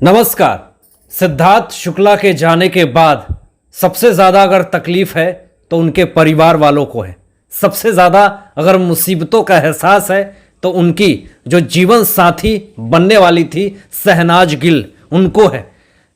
नमस्कार। सिद्धार्थ शुक्ला के जाने के बाद सबसे ज़्यादा अगर तकलीफ है तो उनके परिवार वालों को है। सबसे ज़्यादा अगर मुसीबतों का एहसास है तो उनकी जो जीवन साथी बनने वाली थी शहनाज गिल, उनको है।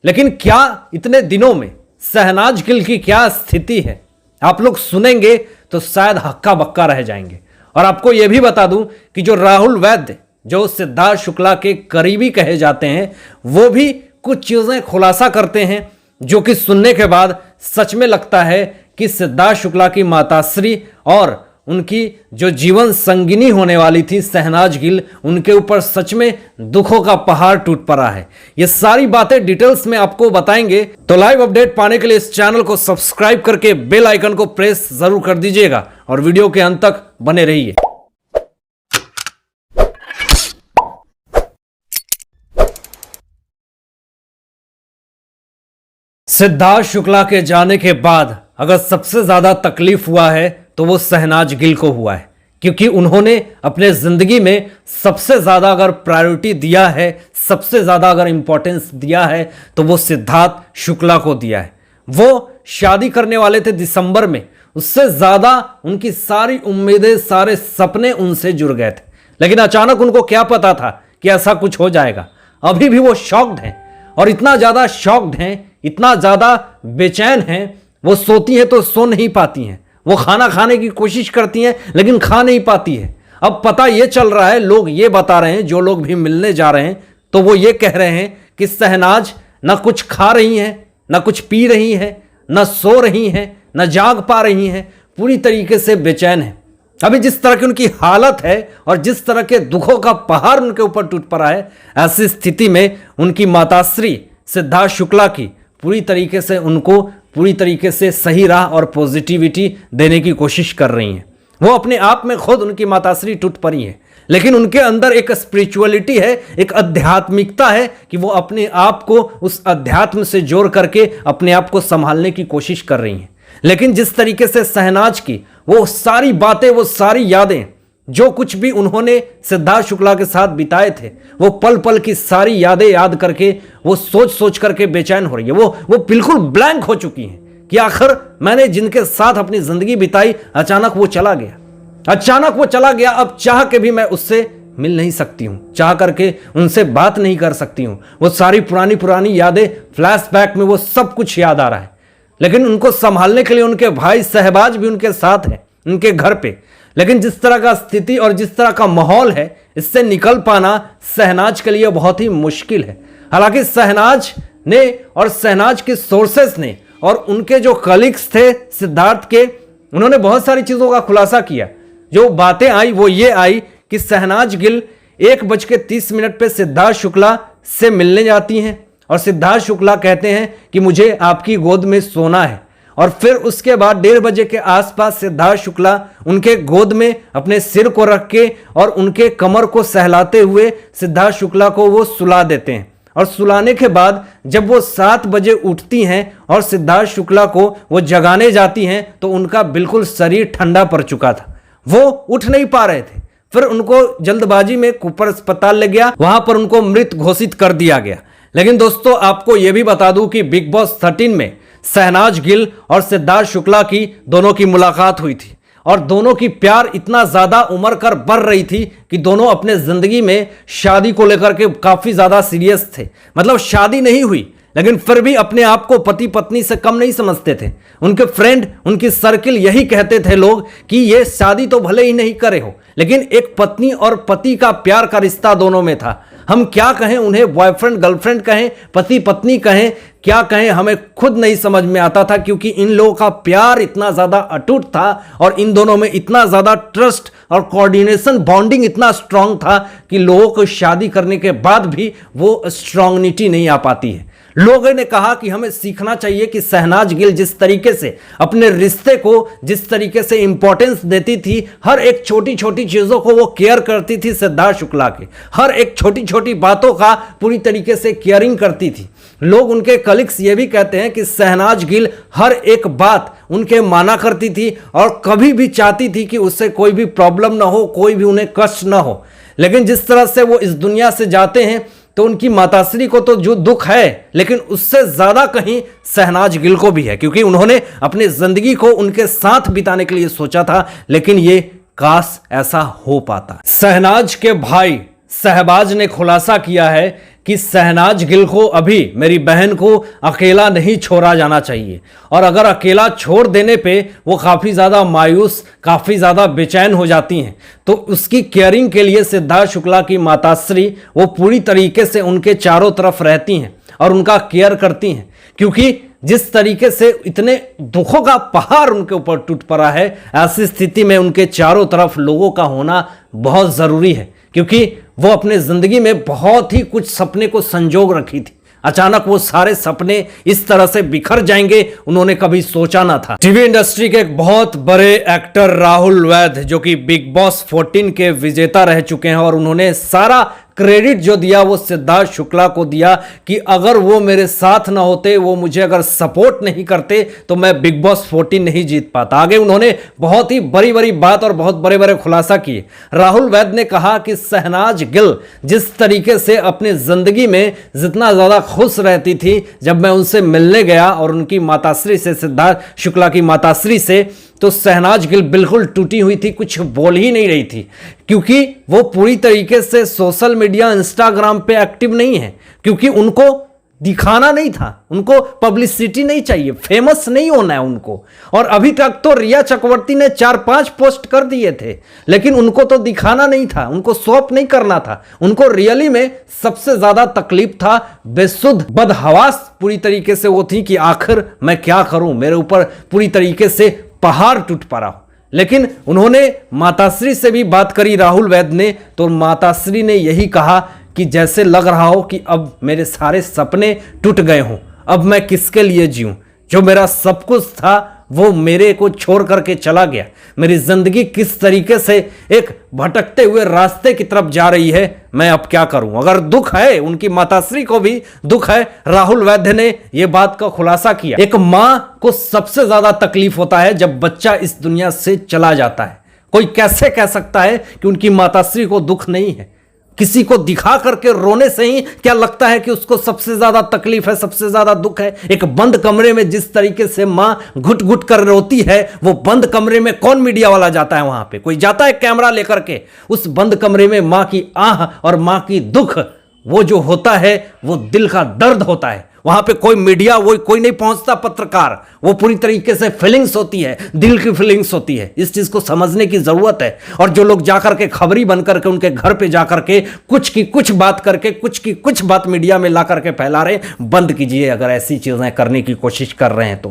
लेकिन क्या इतने दिनों में शहनाज गिल की क्या स्थिति है, आप लोग सुनेंगे तो शायद हक्का बक्का रह जाएंगे। और आपको यह भी बता दूं कि जो राहुल वैद्य, जो सिद्धार्थ शुक्ला के करीबी कहे जाते हैं, वो भी कुछ चीजें खुलासा करते हैं जो कि सुनने के बाद सच में लगता है कि सिद्धार्थ शुक्ला की माताश्री और उनकी जो जीवन संगिनी होने वाली थी शहनाज गिल, उनके ऊपर सच में दुखों का पहाड़ टूट पड़ा है। ये सारी बातें डिटेल्स में आपको बताएंगे, तो लाइव अपडेट पाने के लिए इस चैनल को सब्सक्राइब करके बेल आइकन को प्रेस जरूर कर दीजिएगा और वीडियो के अंत तक बने रहिए। सिद्धार्थ शुक्ला के जाने के बाद अगर सबसे ज्यादा तकलीफ हुआ है तो वो शहनाज गिल को हुआ है, क्योंकि उन्होंने अपने जिंदगी में सबसे ज्यादा अगर प्रायोरिटी दिया है, सबसे ज्यादा अगर इंपॉर्टेंस दिया है तो वो सिद्धार्थ शुक्ला को दिया है। वो शादी करने वाले थे दिसंबर में, उससे ज्यादा उनकी सारी उम्मीदें, सारे सपने उनसे जुड़ गए थे। लेकिन अचानक उनको क्या पता था कि ऐसा कुछ हो जाएगा। अभी भी वो शॉक्ड हैं और इतना ज्यादा शॉक्ड हैं, इतना ज्यादा बेचैन हैं, वो सोती हैं तो सो नहीं पाती हैं, वो खाना खाने की कोशिश करती हैं लेकिन खा नहीं पाती है। अब पता ये चल रहा है, लोग ये बता रहे हैं, जो लोग भी मिलने जा रहे हैं तो वो ये कह रहे हैं कि शहनाज ना कुछ खा रही हैं, ना कुछ पी रही हैं, ना सो रही हैं, ना जाग पा रही हैं, पूरी तरीके से बेचैन है। अभी जिस तरह की उनकी हालत है और जिस तरह के दुखों का पहाड़ उनके ऊपर टूट पड़ा है, ऐसी स्थिति में उनकी माताश्री सिद्धार्थ शुक्ला की पूरी तरीके से उनको पूरी तरीके से सही राह और पॉजिटिविटी देने की कोशिश कर रही हैं। वो अपने आप में खुद उनकी माताश्री टूट पड़ी है, लेकिन उनके अंदर एक स्पिरिचुअलिटी है, एक आध्यात्मिकता है कि वो अपने आप को उस अध्यात्म से जोड़ करके अपने आप को संभालने की कोशिश कर रही हैं। लेकिन जिस तरीके से शहनाज की वो सारी बातें, वो सारी यादें, जो कुछ भी उन्होंने सिद्धार्थ शुक्ला के साथ बिताए थे, वो पल पल की सारी यादें याद करके वो सोच सोच करके बेचैन हो रही है। वो बिल्कुल ब्लैंक हो चुकी हैं कि आखिर मैंने जिनके साथ अपनी जिंदगी बिताई, अचानक वो चला गया, अचानक वो चला गया। अब चाह के भी मैं उससे मिल नहीं सकती हूं, चाह करके उनसे बात नहीं कर सकती हूं। वो सारी पुरानी पुरानी यादें, फ्लैशबैक में वो सब कुछ याद आ रहा है। लेकिन उनको संभालने के लिए उनके भाई शहबाज भी उनके साथ हैं, उनके घर पे। लेकिन जिस तरह का स्थिति और जिस तरह का माहौल है, इससे निकल पाना शहनाज के लिए बहुत ही मुश्किल है। हालांकि शहनाज ने और शहनाज के सोर्सेस ने और उनके जो कलीग्स थे सिद्धार्थ के, उन्होंने बहुत सारी चीज़ों का खुलासा किया। जो बातें आई वो ये आई कि शहनाज गिल 1:30 पे सिद्धार्थ शुक्ला से मिलने जाती हैं और सिद्धार्थ शुक्ला कहते हैं कि मुझे आपकी गोद में सोना है। और फिर उसके बाद 1:30 बजे के आसपास सिद्धार्थ शुक्ला उनके गोद में अपने सिर को रख के और उनके कमर को सहलाते हुए सिद्धार्थ शुक्ला को वो सुला देते हैं। और सुलाने के बाद जब वो 7 बजे उठती हैं और सिद्धार्थ शुक्ला को वो जगाने जाती हैं तो उनका बिल्कुल शरीर ठंडा पड़ चुका था, वो उठ नहीं पा रहे थे। फिर उनको जल्दबाजी में कूपर अस्पताल ले गया, वहां पर उनको मृत घोषित कर दिया गया। लेकिन दोस्तों, आपको यह भी बता दूं कि बिग बॉस 13 में शहनाज गिल और सिद्धार्थ शुक्ला की दोनों की मुलाकात हुई थी और दोनों की प्यार इतना ज्यादा उमड़ कर बढ़ रही थी कि दोनों अपने जिंदगी में शादी को लेकर के काफी ज्यादा सीरियस थे। मतलब शादी नहीं हुई लेकिन फिर भी अपने आप को पति पत्नी से कम नहीं समझते थे। उनके फ्रेंड, उनकी सर्किल यही कहते थे लोग कि ये शादी तो भले ही नहीं करे हो, लेकिन एक पत्नी और पति का प्यार का रिश्ता दोनों में था। हम क्या कहें उन्हें, बॉयफ्रेंड गर्लफ्रेंड कहें, पति पत्नी कहें, क्या कहें, हमें खुद नहीं समझ में आता था, क्योंकि इन लोगों का प्यार इतना ज्यादा अटूट था और इन दोनों में इतना ज्यादा ट्रस्ट और कोऑर्डिनेशन, बॉन्डिंग इतना स्ट्रांग था कि लोगों को शादी करने के बाद भी वो स्ट्रांगनिटी नहीं आ पाती है। लोगों ने कहा कि हमें सीखना चाहिए कि शहनाज गिल जिस तरीके से अपने रिश्ते को, जिस तरीके से इंपॉर्टेंस देती थी, हर एक छोटी छोटी चीजों को वो केयर करती थी, सिद्धार्थ शुक्ला के हर एक छोटी छोटी बातों का पूरी तरीके से केयरिंग करती थी। लोग, उनके कलीग्स ये भी कहते हैं कि शहनाज गिल हर एक बात उनके माना करती थी और कभी भी चाहती थी कि उससे कोई भी प्रॉब्लम ना हो, कोई भी उन्हें कष्ट ना हो। लेकिन जिस तरह से वो इस दुनिया से जाते हैं तो उनकी माताश्री को तो जो दुख है, लेकिन उससे ज्यादा कहीं शहनाज गिल को भी है, क्योंकि उन्होंने अपनी जिंदगी को उनके साथ बिताने के लिए सोचा था, लेकिन ये काश ऐसा हो पाता। शहनाज के भाई शहबाज ने खुलासा किया है कि शहनाज गिल को अभी मेरी बहन को अकेला नहीं छोड़ा जाना चाहिए, और अगर अकेला छोड़ देने पे वो काफ़ी ज़्यादा मायूस, काफ़ी ज़्यादा बेचैन हो जाती हैं, तो उसकी केयरिंग के लिए सिद्धार्थ शुक्ला की माताश्री वो पूरी तरीके से उनके चारों तरफ रहती हैं और उनका केयर करती हैं, क्योंकि जिस तरीके से इतने दुखों का पहाड़ उनके ऊपर टूट पड़ा है, ऐसी स्थिति में उनके चारों तरफ लोगों का होना बहुत ज़रूरी है, क्योंकि वो अपने ज़िंदगी में बहुत ही कुछ सपने को संजोग रखी थी। अचानक वो सारे सपने इस तरह से बिखर जाएंगे, उन्होंने कभी सोचा ना था। टीवी इंडस्ट्री के एक बहुत बड़े एक्टर राहुल वैद्य, जो कि बिग बॉस 14 के विजेता रह चुके हैं, और उन्होंने सारा क्रेडिट जो दिया वो सिद्धार्थ शुक्ला को दिया कि अगर वो मेरे साथ ना होते, वो मुझे अगर सपोर्ट नहीं करते, तो मैं बिग बॉस 14 नहीं जीत पाता। आगे उन्होंने बहुत ही बड़ी बड़ी बात और बहुत बड़े बड़े खुलासा किए। राहुल वैद्य ने कहा कि शहनाज गिल जिस तरीके से अपनी जिंदगी में जितना ज्यादा खुश रहती थी, जब मैं उनसे मिलने गया और उनकी माताश्री से, सिद्धार्थ शुक्ला की माताश्री से, तो शहनाज गिल बिल्कुल टूटी हुई थी, कुछ बोल ही नहीं रही थी, क्योंकि वो पूरी तरीके से सोशल मीडिया, इंस्टाग्राम पे एक्टिव नहीं है, क्योंकि उनको दिखाना नहीं था, उनको पब्लिसिटी नहीं चाहिए, फेमस नहीं होना है उनको। और अभी तक तो रिया चक्रवर्ती ने 4-5 पोस्ट कर दिए थे, लेकिन उनको तो दिखाना नहीं था, उनको शो ऑफ नहीं करना था। उनको रियली में सबसे ज्यादा तकलीफ था, बेसुध बदहवास पूरी तरीके से वो थी कि आखिर मैं क्या करूं, मेरे ऊपर पूरी तरीके से पहाड़ टूट पड़ा। लेकिन उन्होंने माताश्री से भी बात करी राहुल वैद्य ने, तो माताश्री ने यही कहा कि जैसे लग रहा हो कि अब मेरे सारे सपने टूट गए हों, अब मैं किसके लिए जीऊं, जो मेरा सब कुछ था वो मेरे को छोड़ करके चला गया, मेरी जिंदगी किस तरीके से एक भटकते हुए रास्ते की तरफ जा रही है, मैं अब क्या करूं। अगर दुख है, उनकी माताश्री को भी दुख है। राहुल वैद्य ने यह बात का खुलासा किया। एक मां को सबसे ज्यादा तकलीफ होता है जब बच्चा इस दुनिया से चला जाता है। कोई कैसे कह सकता है कि उनकी माताश्री को दुख नहीं है। किसी को दिखा करके रोने से ही क्या लगता है कि उसको सबसे ज्यादा तकलीफ है, सबसे ज्यादा दुख है। एक बंद कमरे में जिस तरीके से मां घुट घुट कर रोती है, वो बंद कमरे में कौन मीडिया वाला जाता है? वहां पे कोई जाता है कैमरा लेकर के? उस बंद कमरे में मां की आह और मां की दुख, वो जो होता है वो दिल का दर्द होता है। वहां पे कोई मीडिया, वो कोई नहीं पहुंचता, पत्रकार, वो पूरी तरीके से फीलिंग्स होती है, दिल की फीलिंग्स होती है। इस चीज को समझने की जरूरत है। और जो लोग जाकर के खबरी बन करके उनके घर पे जाकर के कुछ की कुछ बात करके, कुछ की कुछ बात मीडिया में ला करके फैला रहे, बंद कीजिए अगर ऐसी चीजें करने की कोशिश कर रहे हैं तो।